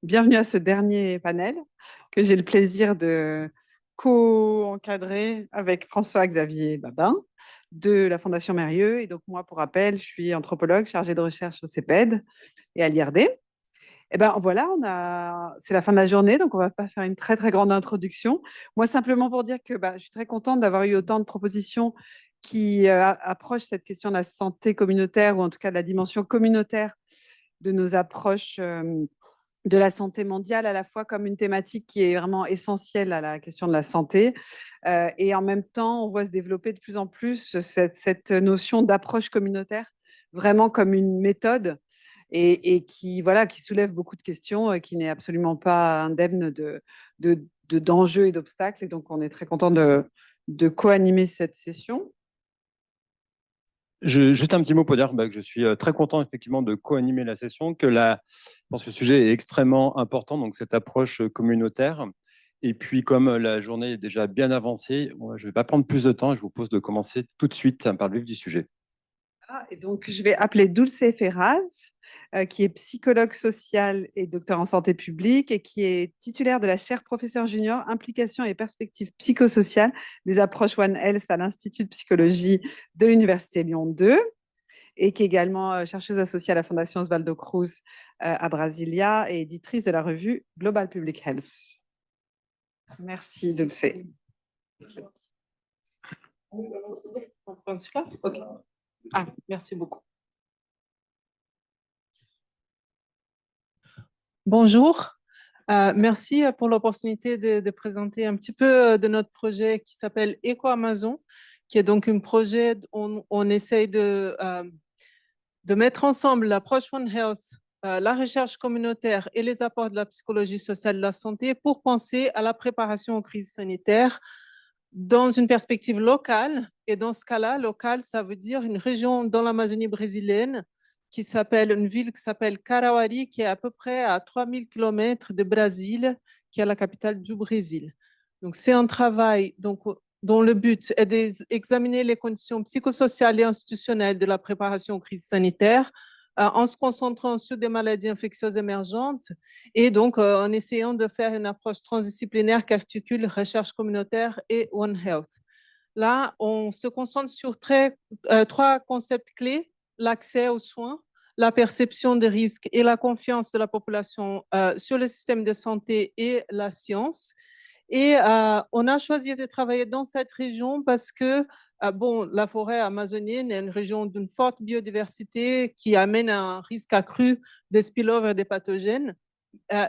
Bienvenue à ce dernier panel que j'ai le plaisir de co-encadrer avec François-Xavier Babin de la Fondation Mérieux. Et donc, moi, pour rappel, je suis anthropologue chargée de recherche au CEPED et à l'IRD. Et ben voilà, c'est la fin de la journée, donc on va pas faire une très très grande introduction. Moi, simplement pour dire que je suis très contente d'avoir eu autant de propositions qui approchent cette question de la santé communautaire, ou en tout cas de la dimension communautaire de nos approches de la santé mondiale, à la fois comme une thématique qui est vraiment essentielle à la question de la santé. Et en même temps, on voit se développer de plus en plus cette notion d'approche communautaire, vraiment comme une méthode et qui, voilà, qui soulève beaucoup de questions et qui n'est absolument pas indemne d'enjeux et d'obstacles. Et donc, on est très content de co-animer cette session. Juste un petit mot pour dire que je suis très content effectivement de co-animer la session, je pense que le sujet est extrêmement important, donc cette approche communautaire. Et puis comme la journée est déjà bien avancée, je ne vais pas prendre plus de temps, je vous propose de commencer tout de suite par le vif du sujet. Et donc, je vais appeler Dulce Ferraz, qui est psychologue sociale et docteur en santé publique et qui est titulaire de la chaire professeur junior Implications et perspectives psychosociales des approches One Health à l'Institut de psychologie de l'Université Lyon 2 et qui est également chercheuse associée à la Fondation Osvaldo Cruz à Brasilia et éditrice de la revue Global Public Health. Merci, Dulce. Ok. Merci beaucoup. Bonjour. Merci pour l'opportunité de présenter un petit peu de notre projet qui s'appelle Eco-Amazon, qui est donc un projet où on essaye de mettre ensemble l'approche One Health, la recherche communautaire et les apports de la psychologie sociale de la santé pour penser à la préparation aux crises sanitaires dans une perspective locale. Et dans ce cas-là, local, ça veut dire une région dans l'Amazonie brésilienne une ville qui s'appelle Carauari, qui est à peu près à 3000 km de Brasilia, qui est la capitale du Brésil. Donc, c'est un travail dont le but est d'examiner les conditions psychosociales et institutionnelles de la préparation aux crises sanitaires en se concentrant sur des maladies infectieuses émergentes et donc en essayant de faire une approche transdisciplinaire qui articule recherche communautaire et One Health. Là, on se concentre sur trois concepts clés: l'accès aux soins, la perception des risques et la confiance de la population sur le système de santé et la science. Et on a choisi de travailler dans cette région parce que la forêt amazonienne est une région d'une forte biodiversité qui amène un risque accru des spillovers des pathogènes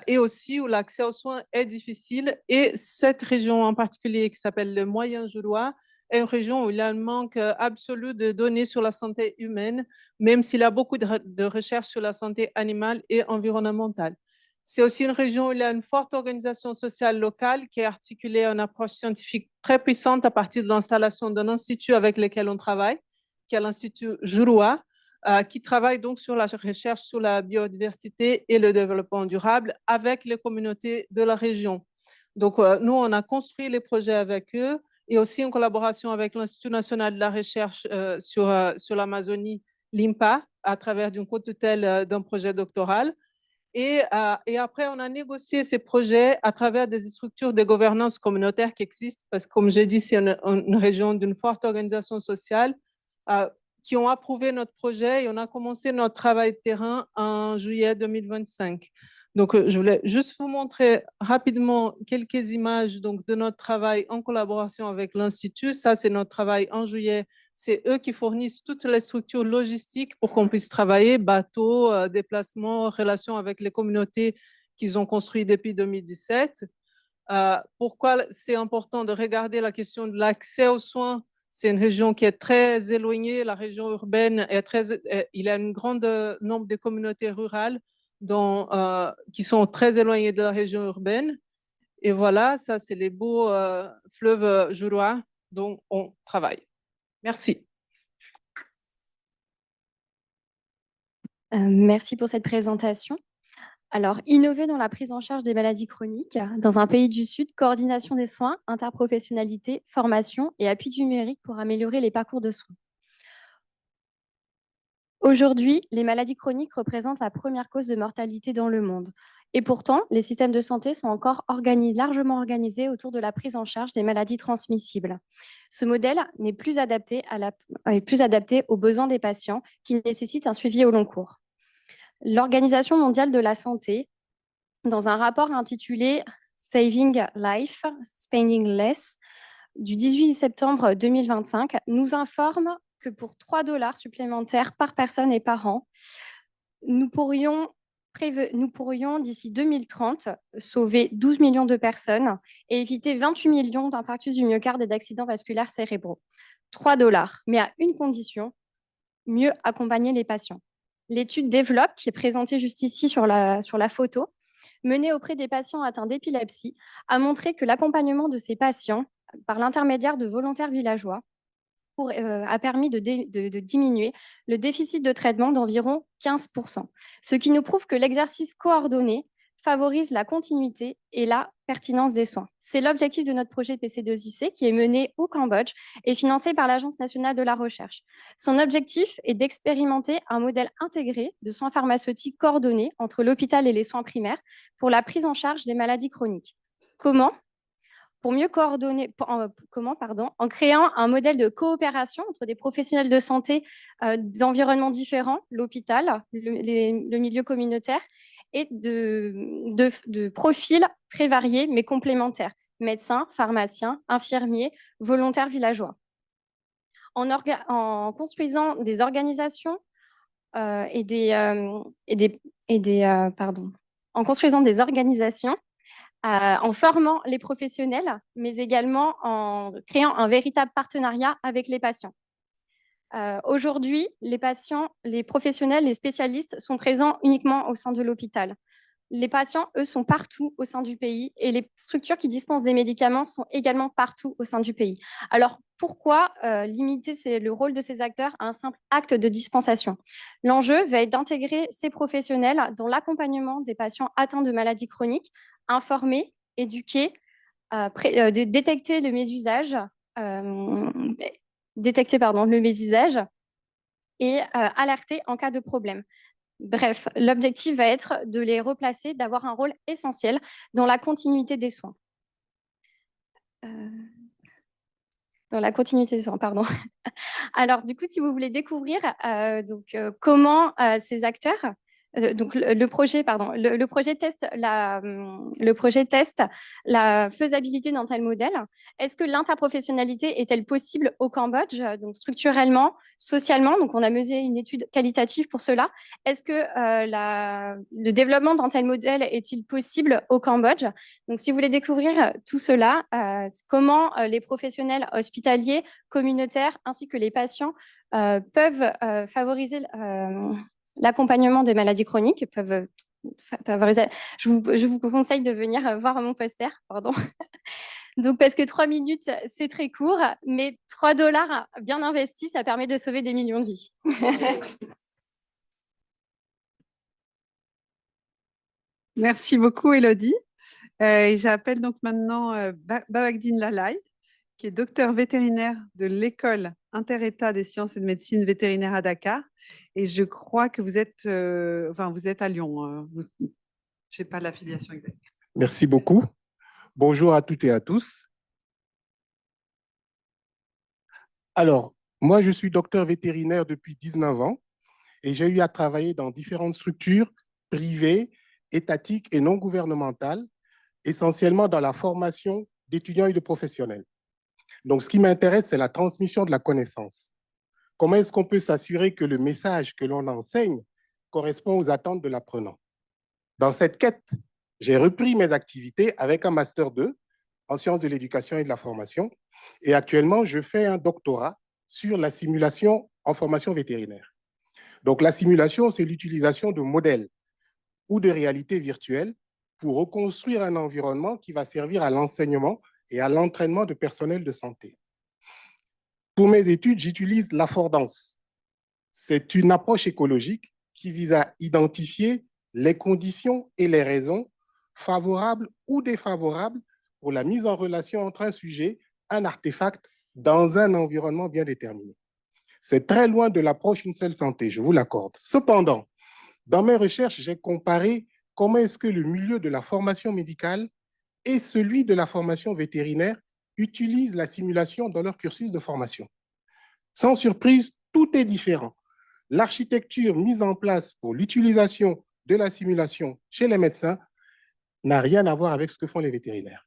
et aussi où l'accès aux soins est difficile. Et cette région en particulier, qui s'appelle le Moyen-Jurois, est une région où il y a un manque absolu de données sur la santé humaine, même s'il y a beaucoup de recherches sur la santé animale et environnementale. C'est aussi une région où il y a une forte organisation sociale locale qui est articulée à une approche scientifique très puissante à partir de l'installation d'un institut avec lequel on travaille, qui est l'Institut Jurois, qui travaille donc sur la recherche sur la biodiversité et le développement durable avec les communautés de la région. Donc, nous, on a construit les projets avec eux et aussi en collaboration avec l'Institut national de la recherche sur l'Amazonie, l'INPA, à travers d'une co-tutelle d'un projet doctoral. Et après, on a négocié ces projets à travers des structures de gouvernance communautaire qui existent, parce que, comme j'ai dit, c'est une région d'une forte organisation sociale qui ont approuvé notre projet et on a commencé notre travail de terrain en juillet 2025. Donc, je voulais juste vous montrer rapidement quelques images de notre travail en collaboration avec l'Institut. Ça, c'est notre travail en juillet. C'est eux qui fournissent toutes les structures logistiques pour qu'on puisse travailler, bateaux, déplacements, relations avec les communautés qu'ils ont construites depuis 2017. Pourquoi c'est important de regarder la question de l'accès aux soins? C'est une région qui est très éloignée. La région urbaine il y a un grand nombre de communautés rurales qui sont très éloignées de la région urbaine. Et voilà, ça, c'est les beaux fleuves jurois dont on travaille. Merci. Merci pour cette présentation. Alors, innover dans la prise en charge des maladies chroniques dans un pays du Sud, coordination des soins, interprofessionnalité, formation et appui numérique pour améliorer les parcours de soins. Aujourd'hui, les maladies chroniques représentent la première cause de mortalité dans le monde. Et pourtant, les systèmes de santé sont encore largement organisés autour de la prise en charge des maladies transmissibles. Ce modèle n'est plus adapté, est plus adapté aux besoins des patients qui nécessitent un suivi au long cours. L'Organisation mondiale de la santé, dans un rapport intitulé Saving Life, Spending Less, du 18 septembre 2025, nous informe que pour 3 $ supplémentaires par personne et par an, nous pourrions d'ici 2030 sauver 12 millions de personnes et éviter 28 millions d'infarctus du myocarde et d'accidents vasculaires cérébraux. 3 $, mais à une condition, mieux accompagner les patients. L'étude Développe, qui est présentée juste ici sur la photo, menée auprès des patients atteints d'épilepsie, a montré que l'accompagnement de ces patients, par l'intermédiaire de volontaires villageois, a permis de diminuer le déficit de traitement d'environ 15%, ce qui nous prouve que l'exercice coordonné favorise la continuité et la pertinence des soins. C'est l'objectif de notre projet PC2IC qui est mené au Cambodge et financé par l'Agence nationale de la recherche. Son objectif est d'expérimenter un modèle intégré de soins pharmaceutiques coordonnés entre l'hôpital et les soins primaires pour la prise en charge des maladies chroniques. Comment ? Pour mieux coordonner, en créant un modèle de coopération entre des professionnels de santé d'environnements différents, l'hôpital, le milieu communautaire, et de profils très variés mais complémentaires, médecins, pharmaciens, infirmiers, volontaires villageois. En construisant des organisations en formant les professionnels, mais également en créant un véritable partenariat avec les patients. Aujourd'hui, les patients, les professionnels, les spécialistes sont présents uniquement au sein de l'hôpital. Les patients, eux, sont partout au sein du pays et les structures qui dispensent des médicaments sont également partout au sein du pays. Alors, pourquoi limiter le rôle de ces acteurs à un simple acte de dispensation ? L'enjeu va être d'intégrer ces professionnels dans l'accompagnement des patients atteints de maladies chroniques, informer, éduquer, détecter le mésusage, et alerter en cas de problème. Bref, l'objectif va être de les replacer, d'avoir un rôle essentiel dans la continuité des soins. Alors, du coup, si vous voulez découvrir comment ces acteurs, le projet teste la faisabilité d'un tel modèle. Est-ce que l'interprofessionnalité est-elle possible au Cambodge, donc structurellement, socialement? Donc, on a mené une étude qualitative pour cela. Est-ce que le développement d'un tel modèle est-il possible au Cambodge? Donc, si vous voulez découvrir tout cela, comment les professionnels hospitaliers, communautaires, ainsi que les patients peuvent favoriser l'accompagnement des maladies chroniques, peuvent favoriser. Je vous conseille de venir voir mon poster, pardon. Donc, parce que 3 minutes, c'est très court, mais 3 $ bien investis, ça permet de sauver des millions de vies. Merci beaucoup, Élodie. J'appelle donc maintenant Babakdine Lalai, qui est docteur vétérinaire de l'école inter-État des sciences et de médecine vétérinaire à Dakar. Et je crois que vous êtes à Lyon. Je ne sais pas l'affiliation exacte. Merci beaucoup. Bonjour à toutes et à tous. Alors, moi, je suis docteur vétérinaire depuis 19 ans et j'ai eu à travailler dans différentes structures privées, étatiques et non gouvernementales, essentiellement dans la formation d'étudiants et de professionnels. Donc, ce qui m'intéresse, c'est la transmission de la connaissance. Comment est-ce qu'on peut s'assurer que le message que l'on enseigne correspond aux attentes de l'apprenant? Dans cette quête, j'ai repris mes activités avec un Master 2 en sciences de l'éducation et de la formation. Et actuellement, je fais un doctorat sur la simulation en formation vétérinaire. Donc, la simulation, c'est l'utilisation de modèles ou de réalité virtuelle pour reconstruire un environnement qui va servir à l'enseignement et à l'entraînement de personnel de santé. Pour mes études, j'utilise l'affordance. C'est une approche écologique qui vise à identifier les conditions et les raisons favorables ou défavorables pour la mise en relation entre un sujet, un artefact, dans un environnement bien déterminé. C'est très loin de l'approche une seule santé, je vous l'accorde. Cependant, dans mes recherches, j'ai comparé comment est-ce que le milieu de la formation médicale et celui de la formation vétérinaire utilisent la simulation dans leur cursus de formation. Sans surprise, tout est différent. L'architecture mise en place pour l'utilisation de la simulation chez les médecins n'a rien à voir avec ce que font les vétérinaires.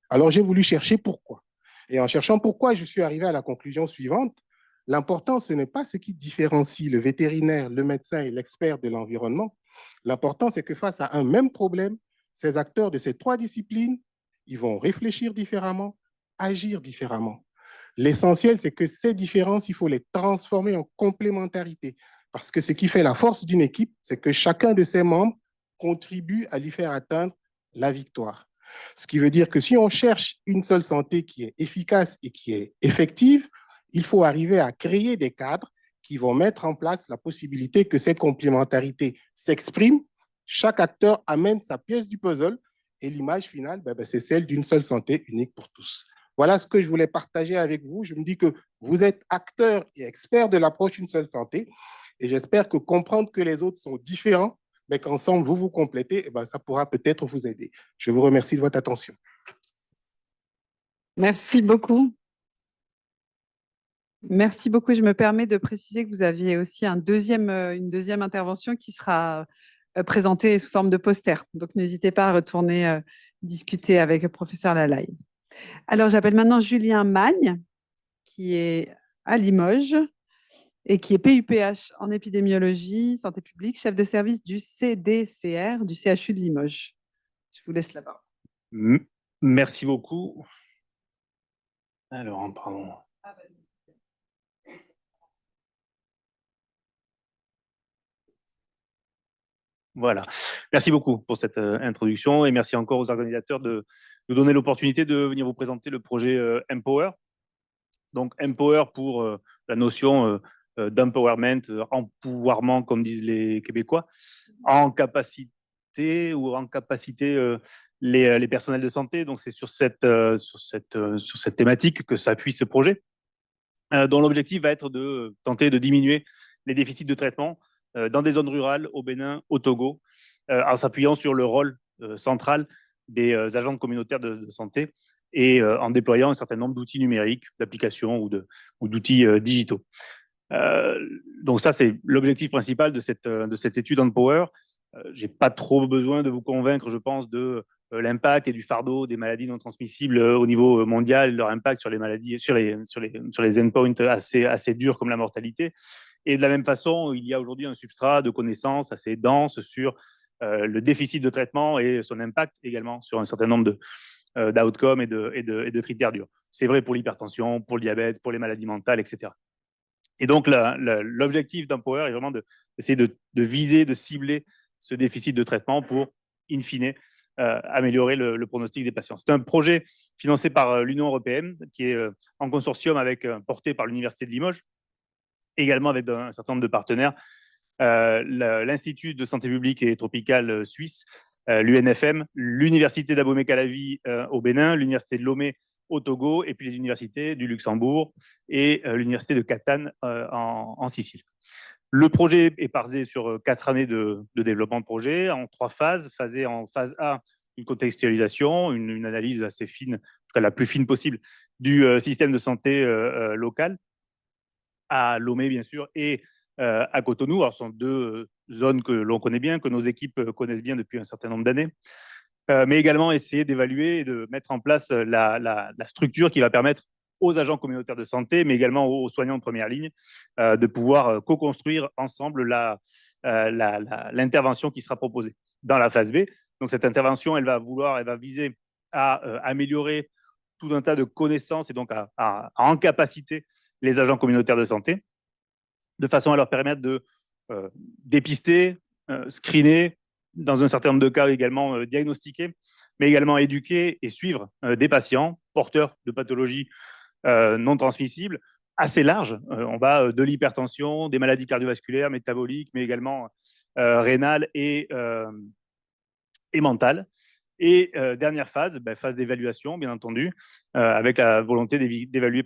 Alors, j'ai voulu chercher pourquoi. Et en cherchant pourquoi, je suis arrivé à la conclusion suivante. L'important, ce n'est pas ce qui différencie le vétérinaire, le médecin et l'expert de l'environnement. L'important, c'est que face à un même problème, ces acteurs de ces trois disciplines, ils vont réfléchir différemment, agir différemment. L'essentiel, c'est que ces différences, il faut les transformer en complémentarité. Parce que ce qui fait la force d'une équipe, c'est que chacun de ses membres contribue à lui faire atteindre la victoire. Ce qui veut dire que si on cherche une seule santé qui est efficace et qui est effective, il faut arriver à créer des cadres qui vont mettre en place la possibilité que cette complémentarité s'exprime. Chaque acteur amène sa pièce du puzzle et l'image finale, c'est celle d'une seule santé unique pour tous. Voilà ce que je voulais partager avec vous. Je me dis que vous êtes acteurs et experts de l'approche d'une seule santé et j'espère que comprendre que les autres sont différents, mais qu'ensemble, vous vous complétez, ça pourra peut-être vous aider. Je vous remercie de votre attention. Merci beaucoup. Merci beaucoup. Je me permets de préciser que vous aviez aussi une deuxième intervention qui sera présentée sous forme de poster. Donc, n'hésitez pas à retourner discuter avec le professeur Lalaye. Alors, j'appelle maintenant Julien Magne, qui est à Limoges et qui est PUPH en épidémiologie, santé publique, chef de service du CDCR, du CHU de Limoges. Je vous laisse la parole. Merci beaucoup. Alors, pardon. Voilà. Merci beaucoup pour cette introduction et merci encore aux organisateurs de nous donner l'opportunité de venir vous présenter le projet Empower. Donc, Empower pour la notion d'empowerment, empouvoirment, comme disent les Québécois, en capacité les personnels de santé. Donc, c'est sur cette thématique que s'appuie ce projet, dont l'objectif va être de tenter de diminuer les déficits de traitement dans des zones rurales au Bénin, au Togo, en s'appuyant sur le rôle central des agents communautaires de santé et en déployant un certain nombre d'outils numériques, d'applications ou d'outils digitaux. Donc ça, c'est l'objectif principal de cette étude Empower. Je n'ai pas trop besoin de vous convaincre, je pense, de l'impact et du fardeau des maladies non transmissibles au niveau mondial, leur impact sur les maladies, sur les endpoints assez durs comme la mortalité. Et de la même façon, il y a aujourd'hui un substrat de connaissances assez dense sur le déficit de traitement et son impact également sur un certain nombre d'outcomes et de critères durs. C'est vrai pour l'hypertension, pour le diabète, pour les maladies mentales, etc. Et donc, l'objectif d'Empower est vraiment d'essayer de viser, de cibler ce déficit de traitement pour, in fine, améliorer le pronostic des patients. C'est un projet financé par l'Union européenne qui est en consortium porté par l'Université de Limoges, également avec un certain nombre de partenaires, l'Institut de santé publique et tropicale suisse, l'UNFM, l'Université d'Abomey-Calavi au Bénin, l'Université de Lomé au Togo, et puis les universités du Luxembourg et l'Université de Catane en Sicile. Le projet est basé sur 4 années de développement de projet en 3 phases. En phase A, une contextualisation, une analyse assez fine, en tout cas la plus fine possible, du système de santé local, à Lomé, bien sûr, et à Cotonou. Alors, ce sont 2 zones que l'on connaît bien, que nos équipes connaissent bien depuis un certain nombre d'années, mais également essayer d'évaluer et de mettre en place la structure qui va permettre aux agents communautaires de santé, mais également aux soignants de première ligne, de pouvoir co-construire ensemble l'intervention qui sera proposée dans la phase B. Donc, cette intervention, elle va viser à améliorer tout un tas de connaissances et donc à encapaciter les agents communautaires de santé, de façon à leur permettre de dépister, screener, dans un certain nombre de cas également diagnostiquer, mais également éduquer et suivre des patients porteurs de pathologies non transmissibles assez larges. On va de l'hypertension, des maladies cardiovasculaires, métaboliques, mais également rénales et mentales. Et dernière phase, phase d'évaluation, bien entendu, avec la volonté d'évaluer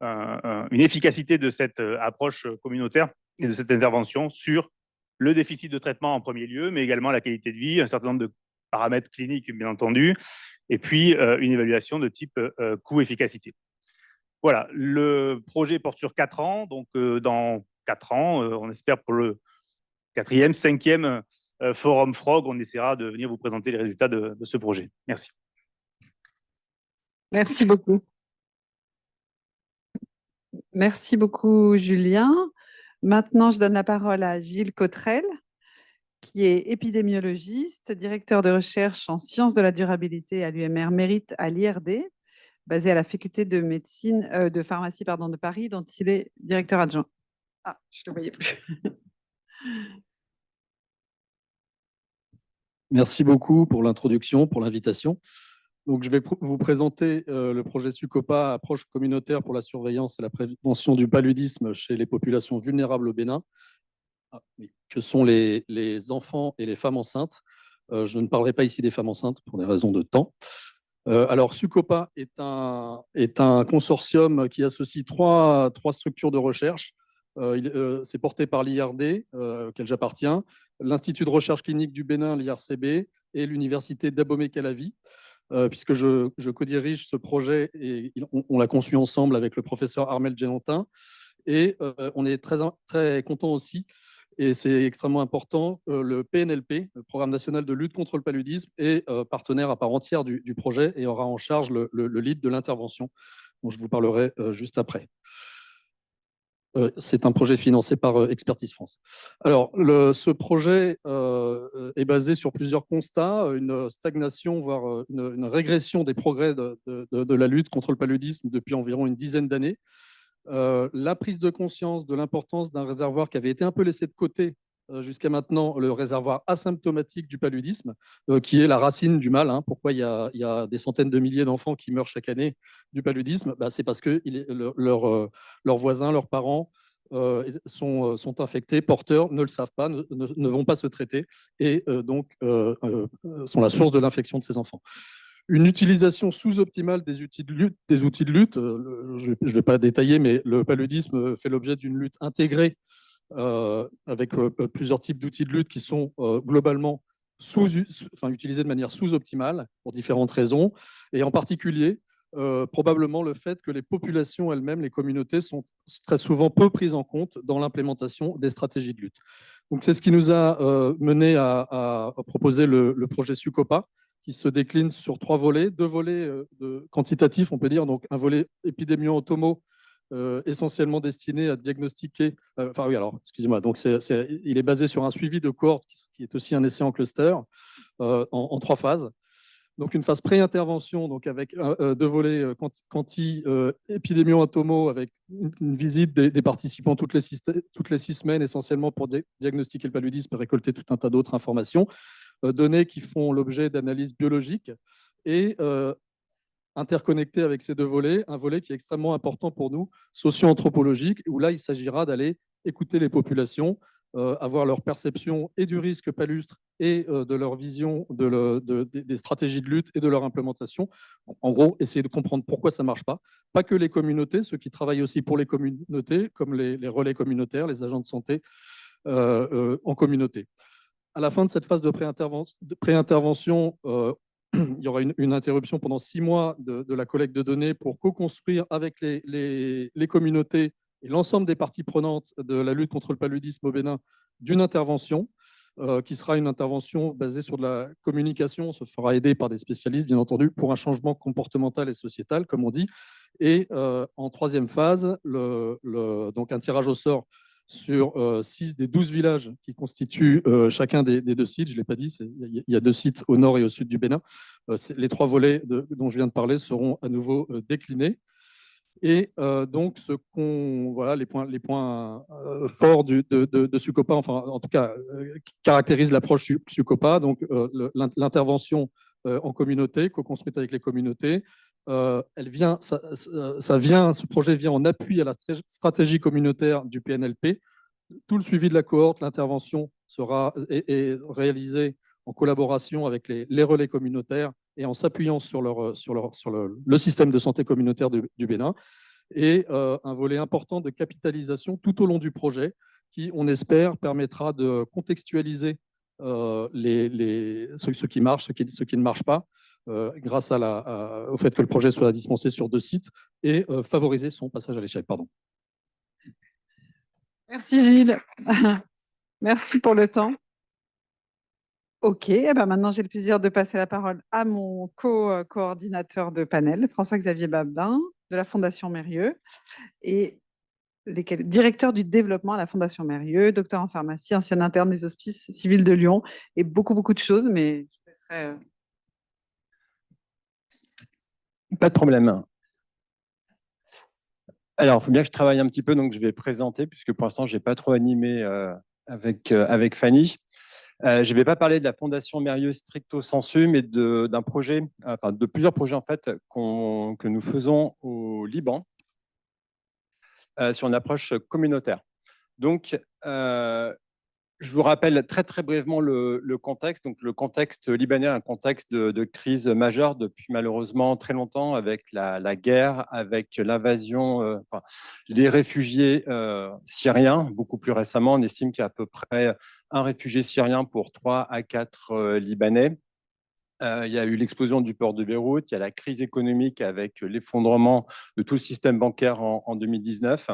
une efficacité de cette approche communautaire et de cette intervention sur le déficit de traitement en premier lieu, mais également la qualité de vie, un certain nombre de paramètres cliniques, bien entendu, et puis une évaluation de type coût-efficacité. Voilà, le projet porte sur 4 ans, donc dans 4 ans, on espère pour le 4e, 5e Forum Frog, on essaiera de venir vous présenter les résultats de ce projet. Merci. Merci beaucoup. Merci beaucoup, Julien. Maintenant, je donne la parole à Gilles Cottrel, qui est épidémiologiste, directeur de recherche en sciences de la durabilité à l'UMR Mérite à l'IRD, basé à la faculté de médecine, de pharmacie de Paris, dont il est directeur adjoint. Ah, je ne le voyais plus. Merci beaucoup pour l'introduction, pour l'invitation. Donc, je vais vous présenter le projet SUCOPA, approche communautaire pour la surveillance et la prévention du paludisme chez les populations vulnérables au Bénin, que sont les enfants et les femmes enceintes. Je ne parlerai pas ici des femmes enceintes pour des raisons de temps. Alors, SUCOPA est un consortium qui associe trois structures de recherche. C'est porté par l'IRD, auquel j'appartiens, l'Institut de recherche clinique du Bénin, l'IRCB, et l'Université d'Abomey-Calavi, puisque je co-dirige ce projet et on l'a conçu ensemble avec le professeur Armel Djenantin. Et on est très content aussi, et c'est extrêmement important, le PNLP, le Programme national de lutte contre le paludisme, est partenaire à part entière du projet et aura en charge le lead de l'intervention, dont je vous parlerai juste après. C'est un projet financé par Expertise France. Alors, ce projet est basé sur plusieurs constats, une stagnation, voire une régression des progrès de la lutte contre le paludisme depuis environ une dizaine d'années. La prise de conscience de l'importance d'un réservoir qui avait été un peu laissé de côté jusqu'à maintenant, le réservoir asymptomatique du paludisme, qui est la racine du mal. Pourquoi il y a des centaines de milliers d'enfants qui meurent chaque année du paludisme? C'est parce que leurs voisins, leurs parents sont infectés, porteurs, ne le savent pas, ne vont pas se traiter et donc sont la source de l'infection de ces enfants. Une utilisation sous-optimale des outils de lutte, je ne vais pas détailler, mais le paludisme fait l'objet d'une lutte intégrée avec plusieurs types d'outils de lutte qui sont globalement utilisés de manière sous-optimale pour différentes raisons, et en particulier probablement le fait que les populations elles-mêmes, les communautés, sont très souvent peu prises en compte dans l'implémentation des stratégies de lutte. Donc c'est ce qui nous a mené à proposer le projet SUCOPA, qui se décline sur 3 volets, 2 volets quantitatifs, on peut dire, donc un volet épidémio-entomo, essentiellement destiné à diagnostiquer. Excusez-moi. Donc, il est basé sur un suivi de cohorte qui est aussi un essai en cluster en 3 phases. Donc, une phase pré-intervention, donc avec 2 volets quanti épidémio-entomo, avec une visite des participants toutes les 6 semaines, essentiellement pour diagnostiquer le paludisme et récolter tout un tas d'autres informations, données qui font l'objet d'analyses biologiques et interconnecté avec ces 2 volets, un volet qui est extrêmement important pour nous, socio-anthropologique, où là, il s'agira d'aller écouter les populations, avoir leur perception et du risque palustre et de leur vision des stratégies de lutte et de leur implémentation. En gros, essayer de comprendre pourquoi ça ne marche pas. Pas que les communautés, ceux qui travaillent aussi pour les communautés, comme les relais communautaires, les agents de santé en communauté. À la fin de cette phase de pré-intervention, il y aura une interruption pendant 6 mois de la collecte de données pour co-construire avec les communautés et l'ensemble des parties prenantes de la lutte contre le paludisme au Bénin d'une intervention qui sera une intervention basée sur de la communication. On se fera aider par des spécialistes, bien entendu, pour un changement comportemental et sociétal, comme on dit. Et en 3e phase, donc un tirage au sort sur 6 des 12 villages qui constituent chacun des 2 sites. Je ne l'ai pas dit, il y a 2 sites au nord et au sud du Bénin. Les 3 volets dont je viens de parler seront à nouveau déclinés. Et donc, les points forts de SUCOPA, enfin, en tout cas, qui caractérisent l'approche SUCOPA, donc l'intervention en communauté, co-construite avec les communautés. Ce projet vient en appui à la stratégie communautaire du PNLP. Tout le suivi de la cohorte, l'intervention est réalisé en collaboration avec les relais communautaires et en s'appuyant sur le système de santé communautaire du Bénin. et un volet important de capitalisation tout au long du projet qui, on espère, permettra de contextualiser ce qui marche, ce qui ne marche pas, grâce au fait que le projet soit dispensé sur 2 sites et favoriser son passage à l'échec. Pardon. Merci Gilles. Merci pour le temps. Ok, eh ben maintenant j'ai le plaisir de passer la parole à mon coordinateur de panel, François-Xavier Babin, de la Fondation Mérieux, et directeur du développement à la Fondation Mérieux, docteur en pharmacie, ancien interne des hospices civils de Lyon, et beaucoup de choses, mais je laisserai... Pas de problème. Alors, il faut bien que je travaille un petit peu, donc je vais présenter, puisque pour l'instant, je n'ai pas trop animé avec Fanny. Je ne vais pas parler de la Fondation Mérieux stricto sensu, mais d'un projet, enfin de plusieurs projets en fait, que nous faisons au Liban sur une approche communautaire. Donc, je vous rappelle très brièvement le contexte. Donc, le contexte libanais est un contexte de crise majeure depuis malheureusement très longtemps, avec la guerre, avec l'invasion, les réfugiés syriens. Beaucoup plus récemment, on estime qu'il y a à peu près un réfugié syrien pour 3 à 4 Libanais. Il y a eu l'explosion du port de Beyrouth, il y a la crise économique avec l'effondrement de tout le système bancaire en 2019.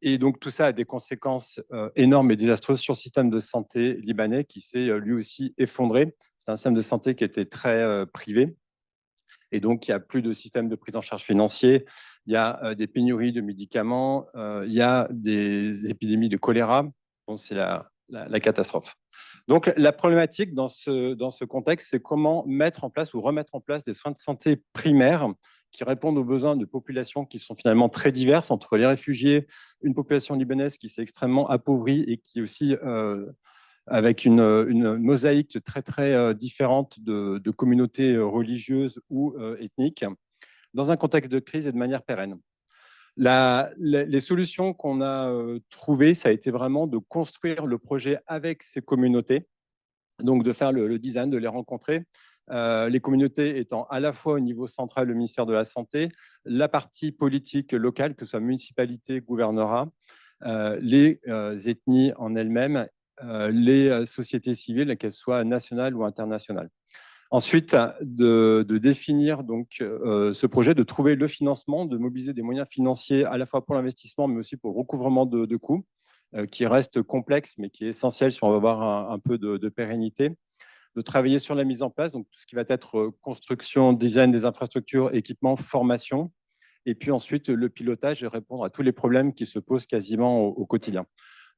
Et donc, tout ça a des conséquences énormes et désastreuses sur le système de santé libanais qui s'est lui aussi effondré. C'est un système de santé qui était très privé. Et donc, il n'y a plus de système de prise en charge financier. Il y a des pénuries de médicaments. Il y a des épidémies de choléra. Bon, c'est la catastrophe. Donc, la problématique dans ce contexte, c'est comment mettre en place ou remettre en place des soins de santé primaires qui répondent aux besoins de populations qui sont finalement très diverses, entre les réfugiés, une population libanaise qui s'est extrêmement appauvrie et qui est aussi avec une mosaïque très différente de communautés religieuses ou ethniques, dans un contexte de crise et de manière pérenne. Les solutions qu'on a trouvées, ça a été vraiment de construire le projet avec ces communautés, donc de faire le design, de les rencontrer. Les communautés étant à la fois au niveau central, le ministère de la Santé, la partie politique locale, que ce soit municipalité, gouvernorat, les ethnies en elles-mêmes, les sociétés civiles, qu'elles soient nationales ou internationales. Ensuite, de définir donc ce projet, de trouver le financement, de mobiliser des moyens financiers à la fois pour l'investissement, mais aussi pour le recouvrement de coûts, qui reste complexe, mais qui est essentiel si on veut avoir un peu de pérennité. De travailler sur la mise en place, donc tout ce qui va être construction, design des infrastructures, équipement, formation, et puis ensuite le pilotage et répondre à tous les problèmes qui se posent quasiment au quotidien.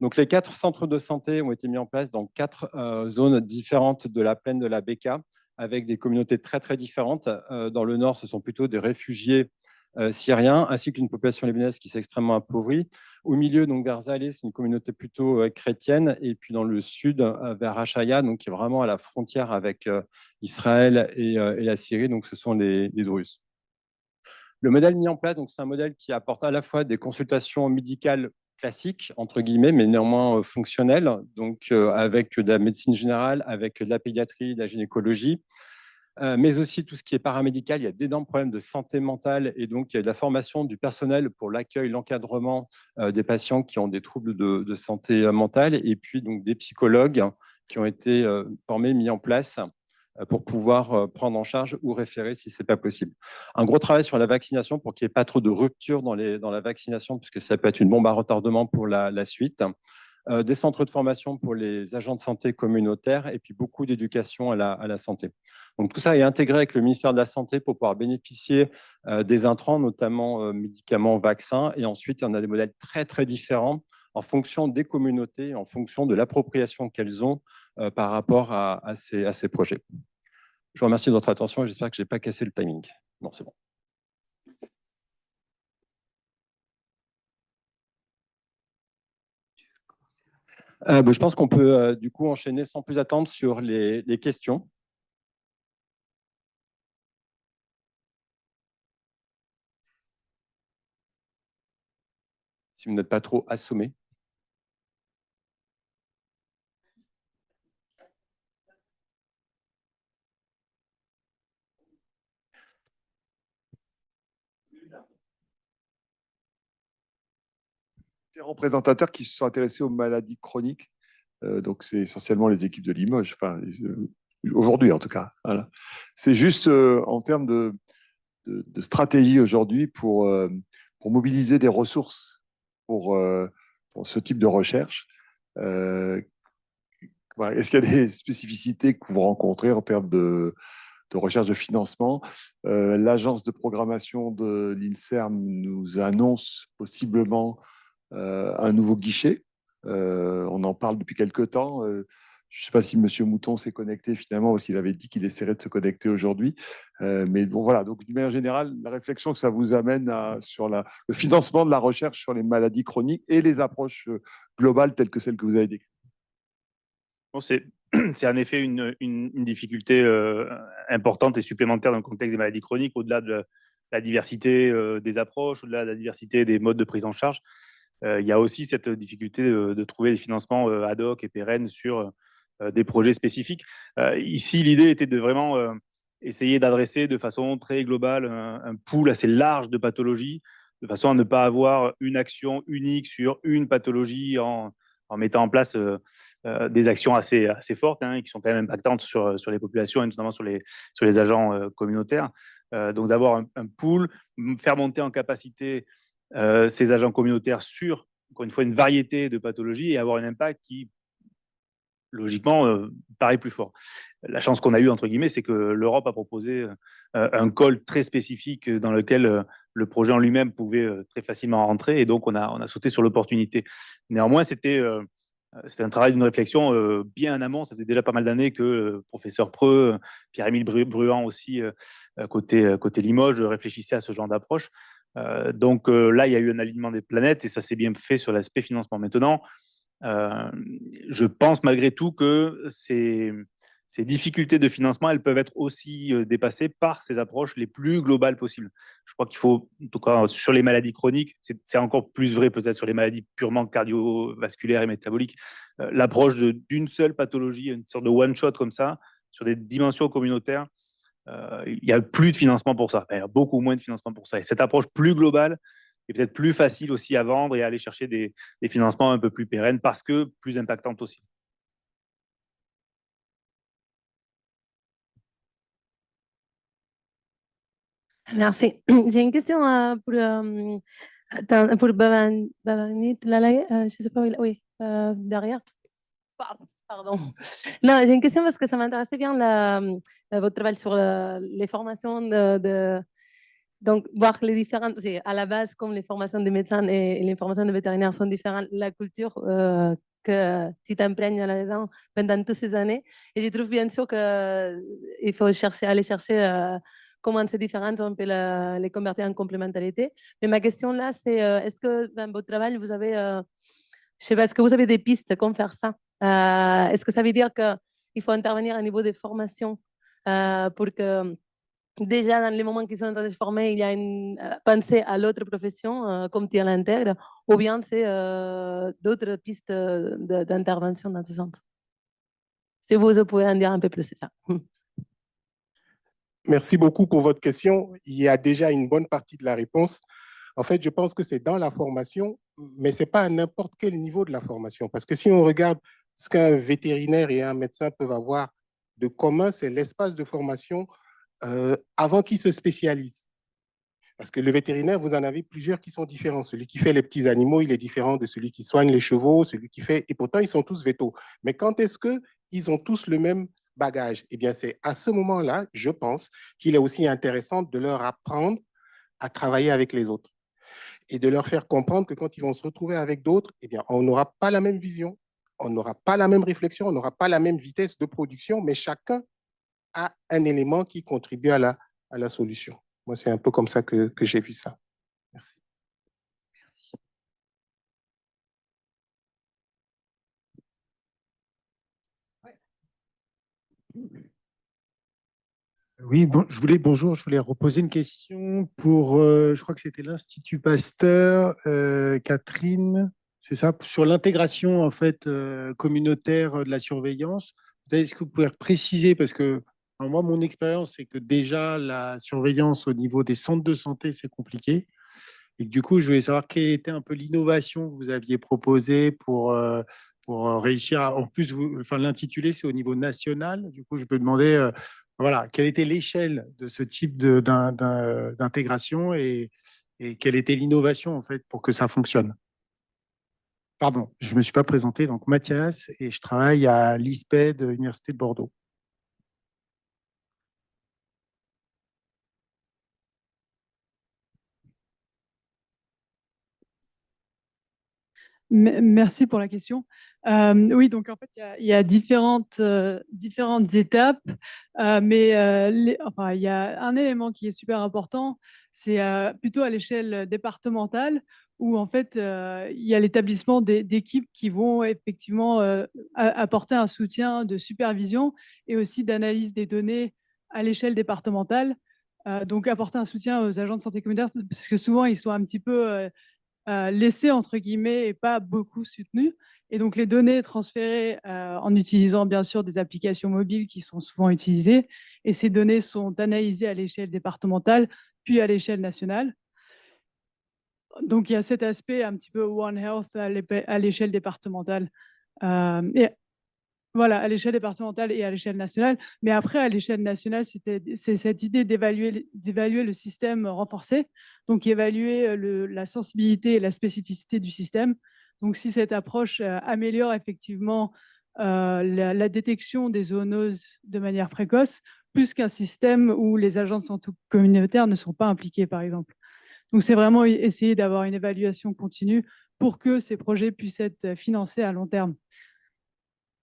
Donc les 4 centres de santé ont été mis en place dans 4 zones différentes de la plaine de la Bekaa, avec des communautés très différentes. Dans le nord, ce sont plutôt des réfugiés syriens, ainsi qu'une population libanaise qui s'est extrêmement appauvrie. Au milieu, donc vers Zalé, c'est une communauté plutôt chrétienne, et puis dans le sud, vers Rachaya, donc qui est vraiment à la frontière avec Israël et la Syrie, donc ce sont les Druzes. Le modèle mis en place, c'est un modèle qui apporte à la fois des consultations médicales classiques, entre guillemets, mais néanmoins fonctionnelles, donc avec de la médecine générale, avec de la pédiatrie, de la gynécologie, mais aussi tout ce qui est paramédical. Il y a d'énormes problèmes de santé mentale et donc il y a de la formation du personnel pour l'accueil, l'encadrement des patients qui ont des troubles de santé mentale, et puis donc des psychologues qui ont été formés, mis en place pour pouvoir prendre en charge ou référer si ce n'est pas possible. Un gros travail sur la vaccination pour qu'il n'y ait pas trop de rupture dans la vaccination, puisque ça peut être une bombe à retardement pour la suite. Des centres de formation pour les agents de santé communautaires et puis beaucoup d'éducation à la santé. Donc tout ça est intégré avec le ministère de la Santé pour pouvoir bénéficier des intrants, notamment médicaments, vaccins. Et ensuite, on a des modèles très différents en fonction des communautés, en fonction de l'appropriation qu'elles ont par rapport à ces projets. Je vous remercie de votre attention et j'espère que je n'ai pas cassé le timing. Non, c'est bon. Je pense qu'on peut du coup enchaîner sans plus attendre sur les questions. Si vous n'êtes pas trop assommé. des représentateurs qui se sont intéressés aux maladies chroniques. Donc, c'est essentiellement les équipes de Limoges, enfin, aujourd'hui en tout cas. Voilà. C'est juste en termes de stratégie aujourd'hui pour mobiliser des ressources pour ce type de recherche. Voilà. Est-ce qu'il y a des spécificités que vous rencontrez en termes de recherche de financement? L'agence de programmation de l'INSERM nous annonce possiblement un nouveau guichet. On en parle depuis quelque temps. Je ne sais pas si M. Mouton s'est connecté finalement ou s'il avait dit qu'il essaierait de se connecter aujourd'hui. Mais bon, voilà. Donc, d'une manière générale, la réflexion que ça vous amène sur le financement de la recherche sur les maladies chroniques et les approches globales telles que celles que vous avez décrites. Bon, c'est en effet une difficulté importante et supplémentaire dans le contexte des maladies chroniques, au-delà de la diversité des approches, au-delà de la diversité des modes de prise en charge. Il y a aussi cette difficulté de trouver des financements ad hoc et pérennes sur des projets spécifiques. Ici, l'idée était de vraiment essayer d'adresser de façon très globale un pool assez large de pathologies, de façon à ne pas avoir une action unique sur une pathologie en mettant en place des actions assez fortes hein, qui sont quand même impactantes sur les populations et notamment sur les agents communautaires. Donc d'avoir un pool, faire monter en capacité ces agents communautaires sur, encore une fois, une variété de pathologies et avoir un impact qui, logiquement, paraît plus fort. La chance qu'on a eue, entre guillemets, c'est que l'Europe a proposé un call très spécifique dans lequel le projet en lui-même pouvait très facilement rentrer et donc on a sauté sur l'opportunité. Néanmoins, c'était un travail d'une réflexion bien en amont. Ça faisait déjà pas mal d'années que le professeur Preux, Pierre-Émile Bruand aussi, côté Limoges, réfléchissait à ce genre d'approche. Donc là, il y a eu un alignement des planètes et ça s'est bien fait sur l'aspect financement. Maintenant, je pense malgré tout que ces difficultés de financement, elles peuvent être aussi dépassées par ces approches les plus globales possibles. Je crois qu'il faut, en tout cas sur les maladies chroniques, c'est encore plus vrai peut-être sur les maladies purement cardiovasculaires et métaboliques, l'approche d'une seule pathologie, une sorte de one-shot comme ça, sur des dimensions communautaires, il n'y a plus de financement pour ça. Il y a beaucoup moins de financement pour ça. Et cette approche plus globale est peut-être plus facile aussi à vendre et à aller chercher des financements un peu plus pérennes parce que plus impactantes aussi. Merci. J'ai une question pour Babanit Lalay. Je ne sais pas où il est. Oui, derrière. Pardon. Non, j'ai une question parce que ça m'intéressait bien votre travail sur les formations donc, voir les différentes, à la base, comme les formations de médecins et les formations de vétérinaires sont différentes, la culture que tu t'imprègnes là-dedans pendant toutes ces années. Et je trouve bien sûr qu'il faut aller chercher comment c'est différent, on peut les convertir en complémentarité. Mais ma question là, c'est est-ce que dans votre travail, vous avez, je sais pas, est-ce que vous avez des pistes comme faire ça? Est-ce que ça veut dire qu'il faut intervenir au niveau des formations pour que déjà dans les moments qu'ils sont en train de se former, il y a une pensée à l'autre profession comme tu l'intègres, ou bien c'est d'autres pistes d'intervention dans ce sens? Si vous pouvez en dire un peu plus, c'est ça. Merci beaucoup pour votre question. Il y a déjà une bonne partie de la réponse. En fait, je pense que c'est dans la formation, mais ce n'est pas à n'importe quel niveau de la formation. Parce que si on regarde ce qu'un vétérinaire et un médecin peuvent avoir de commun, c'est l'espace de formation avant qu'ils se spécialisent. Parce que le vétérinaire, vous en avez plusieurs qui sont différents. Celui qui fait les petits animaux, il est différent de celui qui soigne les chevaux, celui qui fait... Et pourtant, ils sont tous vétos. Mais quand est-ce qu'ils ont tous le même bagage? Eh bien, c'est à ce moment-là, je pense, qu'il est aussi intéressant de leur apprendre à travailler avec les autres et de leur faire comprendre que quand ils vont se retrouver avec d'autres, eh bien, on n'aura pas la même vision, on n'aura pas la même réflexion, on n'aura pas la même vitesse de production, mais chacun a un élément qui contribue à la solution. Moi, c'est un peu comme ça que j'ai vu ça. Merci. Oui, bonjour, je voulais reposer une question pour, je crois que c'était l'Institut Pasteur, Catherine, c'est ça, sur l'intégration en fait communautaire de la surveillance. Est-ce que vous pouvez préciser, parce que moi, mon expérience, c'est que déjà la surveillance au niveau des centres de santé, c'est compliqué. Et que, du coup, je voulais savoir quelle était un peu l'innovation que vous aviez proposée pour réussir en plus, enfin, l'intitulé, c'est au niveau national. Du coup, je peux demander, voilà, quelle était l'échelle de ce type d'intégration et quelle était l'innovation, en fait, pour que ça fonctionne. Pardon, je ne me suis pas présenté, donc Mathias, et je travaille à l'ISPED, Université de Bordeaux. Merci pour la question. Oui, donc en fait, il y a différentes étapes, mais enfin, il y a un élément qui est super important, c'est plutôt à l'échelle départementale, où en fait, il y a l'établissement d'équipes qui vont effectivement apporter un soutien de supervision et aussi d'analyse des données à l'échelle départementale. Donc, apporter un soutien aux agents de santé communautaire, parce que souvent, ils sont un petit peu laissés entre guillemets et pas beaucoup soutenus. Et donc les données transférées en utilisant bien sûr des applications mobiles qui sont souvent utilisées. Et ces données sont analysées à l'échelle départementale, puis à l'échelle nationale. Donc il y a cet aspect un petit peu One Health à l'échelle départementale. Et voilà, à l'échelle départementale et à l'échelle nationale. Mais après, à l'échelle nationale, c'est cette idée d'évaluer le système renforcé, donc évaluer la sensibilité et la spécificité du système. Donc, si cette approche améliore effectivement la détection des zoonoses de manière précoce, plus qu'un système où les agents de santé communautaire ne sont pas impliqués, par exemple. Donc, c'est vraiment essayer d'avoir une évaluation continue pour que ces projets puissent être financés à long terme.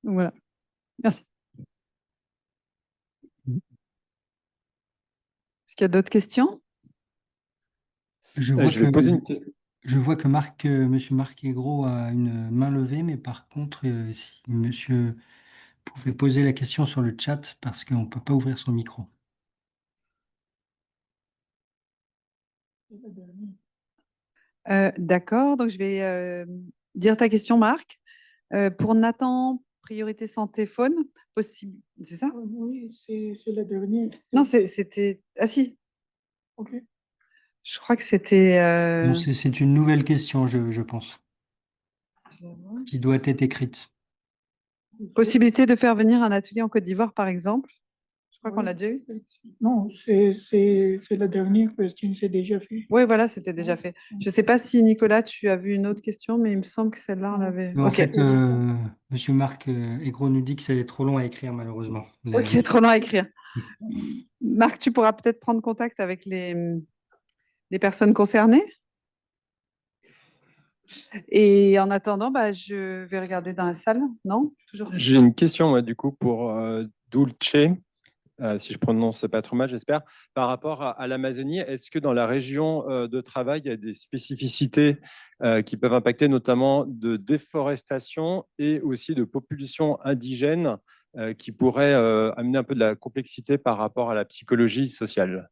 Donc, voilà. Merci. Est-ce qu'il y a d'autres questions? Je vais poser une question. Je vois que Monsieur Marc Aigro a une main levée, mais par contre, si Monsieur pouvait poser la question sur le chat, parce qu'on ne peut pas ouvrir son micro. D'accord, donc je vais dire ta question, Marc. Pour Nathan, priorité santé faune, possible, c'est ça? Oui, c'est la dernière. Non, c'était. Ah si, Ok. je crois que c'était. Non, c'est une nouvelle question, je pense, qui doit être écrite. Possibilité de faire venir un atelier en Côte d'Ivoire, par exemple. Je crois qu'on l'a déjà eu. Non, c'est la dernière question, c'est déjà fait. Oui, voilà, c'était déjà fait. Je ne sais pas si, Nicolas, tu as vu une autre question, mais il me semble que celle-là, on l'avait. En Ok. fait, Monsieur Marc Aigro nous dit que c'est trop long à écrire, malheureusement. Ok, trop long à écrire. Marc, tu pourras peut-être prendre contact avec les personnes concernées. Et en attendant, je vais regarder dans la salle. Non? Toujours. J'ai une question, moi, du coup, pour Dulce, si je prononce pas trop mal, j'espère. Par rapport à l'Amazonie, est-ce que dans la région de travail, il y a des spécificités qui peuvent impacter notamment de déforestation et aussi de populations indigènes qui pourraient amener un peu de la complexité par rapport à la psychologie sociale?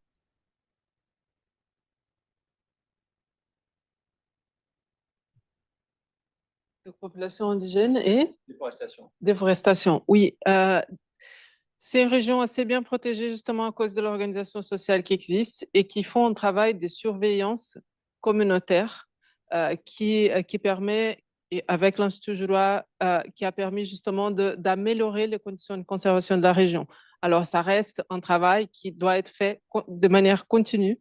De population indigène et Déforestation. déforestation. Oui, c'est une région assez bien protégée justement à cause de l'organisation sociale qui existe et qui font un travail de surveillance communautaire qui permet, et avec l'Institut Julois, qui a permis justement d'améliorer les conditions de conservation de la région. Alors, ça reste un travail qui doit être fait de manière continue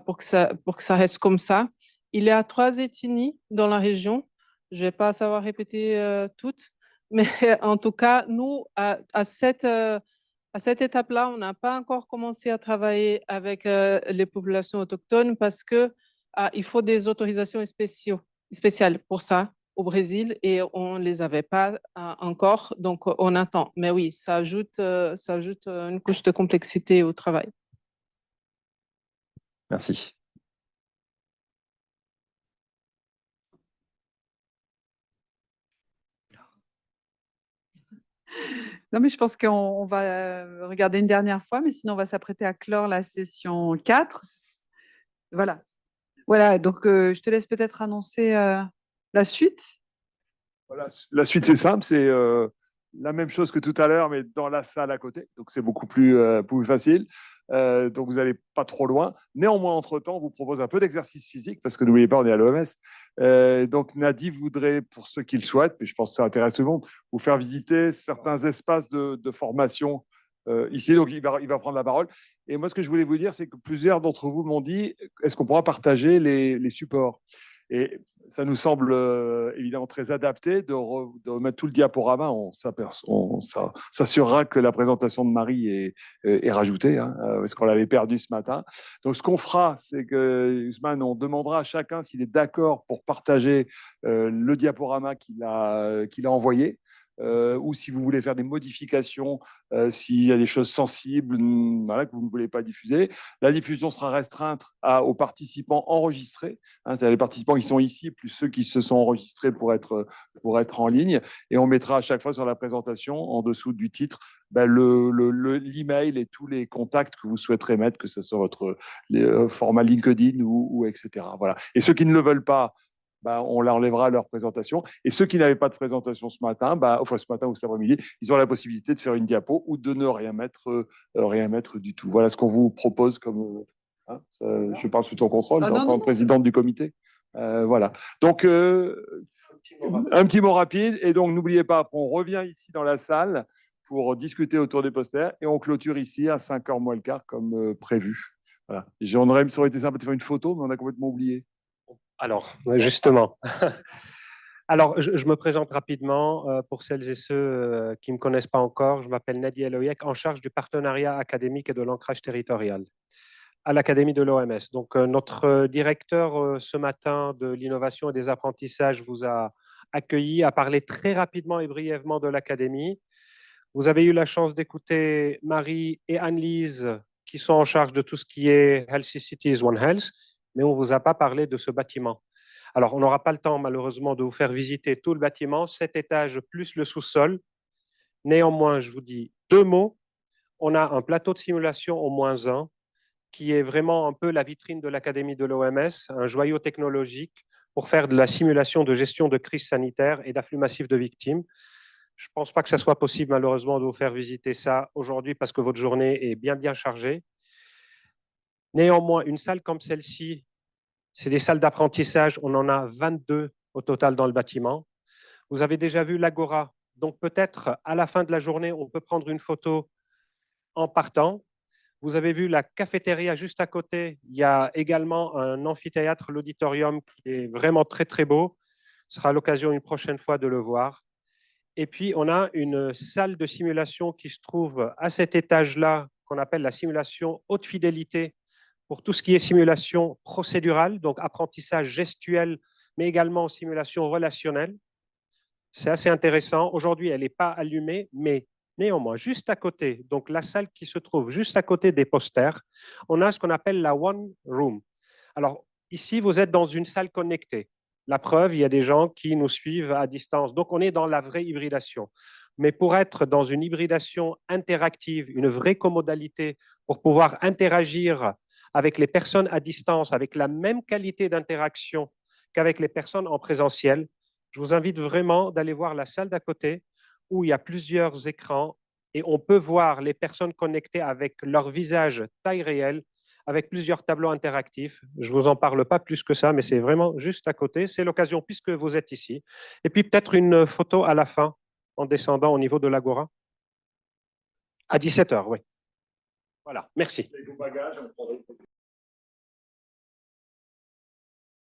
pour que ça reste comme ça. Il y a 3 ethnies dans la région. Je ne vais pas savoir répéter toutes, mais en tout cas, nous, à cette étape-là, on n'a pas encore commencé à travailler avec les populations autochtones parce que il faut des autorisations spéciales pour ça au Brésil et on ne les avait pas encore, donc on attend. Mais oui, ça ajoute une couche de complexité au travail. Merci. Non, mais je pense qu'on va regarder une dernière fois, mais sinon, on va s'apprêter à clore la session 4. Voilà. Voilà, donc je te laisse peut-être annoncer la suite. Voilà, la suite, c'est simple, c'est la même chose que tout à l'heure, mais dans la salle à côté. Donc, c'est beaucoup plus facile. donc vous n'allez pas trop loin. Néanmoins, entre-temps, on vous propose un peu d'exercice physique, parce que n'oubliez pas, on est à l'OMS. Donc Nadi voudrait, pour ceux qui le souhaitent, mais je pense que ça intéresse tout le monde, vous faire visiter certains espaces de formation ici. Donc il va prendre la parole. Et moi, ce que je voulais vous dire, c'est que plusieurs d'entre vous m'ont dit, est-ce qu'on pourra partager les supports? Et ça nous semble évidemment très adapté de mettre tout le diaporama. On s'assurera que la présentation de Marie est rajoutée, hein, parce qu'on l'avait perdu ce matin. Donc, ce qu'on fera, c'est que, Ousmane, on demandera à chacun s'il est d'accord pour partager le diaporama qu'il a envoyé. Ou si vous voulez faire des modifications, s'il y a des choses sensibles voilà, que vous ne voulez pas diffuser. La diffusion sera restreinte aux participants enregistrés. Hein, c'est-à-dire les participants qui sont ici, plus ceux qui se sont enregistrés pour être en ligne. Et on mettra à chaque fois sur la présentation, en dessous du titre, l'email et tous les contacts que vous souhaiterez mettre, que ce soit votre format LinkedIn ou etc. Voilà. Et ceux qui ne le veulent pas, on leur enlèvera leur présentation. Et ceux qui n'avaient pas de présentation ce matin, ce matin ou cet après-midi, ils ont la possibilité de faire une diapo ou de ne rien mettre du tout. Voilà ce qu'on vous propose comme. Je parle sous ton contrôle, en tant que présidente du comité. Voilà. Donc, un petit mot rapide. Et donc, n'oubliez pas, on revient ici dans la salle pour discuter autour des posters et on clôture ici à 5h moins le quart comme prévu. Voilà. Ça aurait été sympa de faire une photo, mais on a complètement oublié. Alors, justement, je me présente rapidement pour celles et ceux qui ne me connaissent pas encore. Je m'appelle Nadi Eloyek, en charge du partenariat académique et de l'ancrage territorial à l'Académie de l'OMS. Donc, notre directeur ce matin de l'innovation et des apprentissages vous a accueilli, a parlé très rapidement et brièvement de l'Académie. Vous avez eu la chance d'écouter Marie et Anne-Lise qui sont en charge de tout ce qui est Healthy Cities, One Health, mais on ne vous a pas parlé de ce bâtiment. Alors, on n'aura pas le temps, malheureusement, de vous faire visiter tout le bâtiment, 7 étages plus le sous-sol. Néanmoins, je vous dis 2 mots. On a un plateau de simulation au -1, qui est vraiment un peu la vitrine de l'Académie de l'OMS, un joyau technologique pour faire de la simulation de gestion de crise sanitaire et d'afflux massif de victimes. Je ne pense pas que ça soit possible, malheureusement, de vous faire visiter ça aujourd'hui parce que votre journée est bien chargée. Néanmoins, une salle comme celle-ci, c'est des salles d'apprentissage. On en a 22 au total dans le bâtiment. Vous avez déjà vu l'Agora. Donc, peut-être à la fin de la journée, on peut prendre une photo en partant. Vous avez vu la cafétéria juste à côté. Il y a également un amphithéâtre, l'auditorium, qui est vraiment très beau. Ce sera l'occasion une prochaine fois de le voir. Et puis, on a une salle de simulation qui se trouve à cet étage-là, qu'on appelle la simulation haute fidélité, pour tout ce qui est simulation procédurale, donc apprentissage gestuel, mais également simulation relationnelle. C'est assez intéressant. Aujourd'hui, elle n'est pas allumée, mais néanmoins, juste à côté, donc la salle qui se trouve juste à côté des posters, on a ce qu'on appelle la One Room. Alors, ici, vous êtes dans une salle connectée. La preuve, il y a des gens qui nous suivent à distance. Donc, on est dans la vraie hybridation. Mais pour être dans une hybridation interactive, une vraie comodalité, pour pouvoir interagir avec les personnes à distance, avec la même qualité d'interaction qu'avec les personnes en présentiel, je vous invite vraiment d'aller voir la salle d'à côté où il y a plusieurs écrans et on peut voir les personnes connectées avec leur visage taille réelle, avec plusieurs tableaux interactifs. Je ne vous en parle pas plus que ça, mais c'est vraiment juste à côté. C'est l'occasion puisque vous êtes ici. Et puis peut-être une photo à la fin en descendant au niveau de l'Agora. À 17h, oui. Voilà, merci.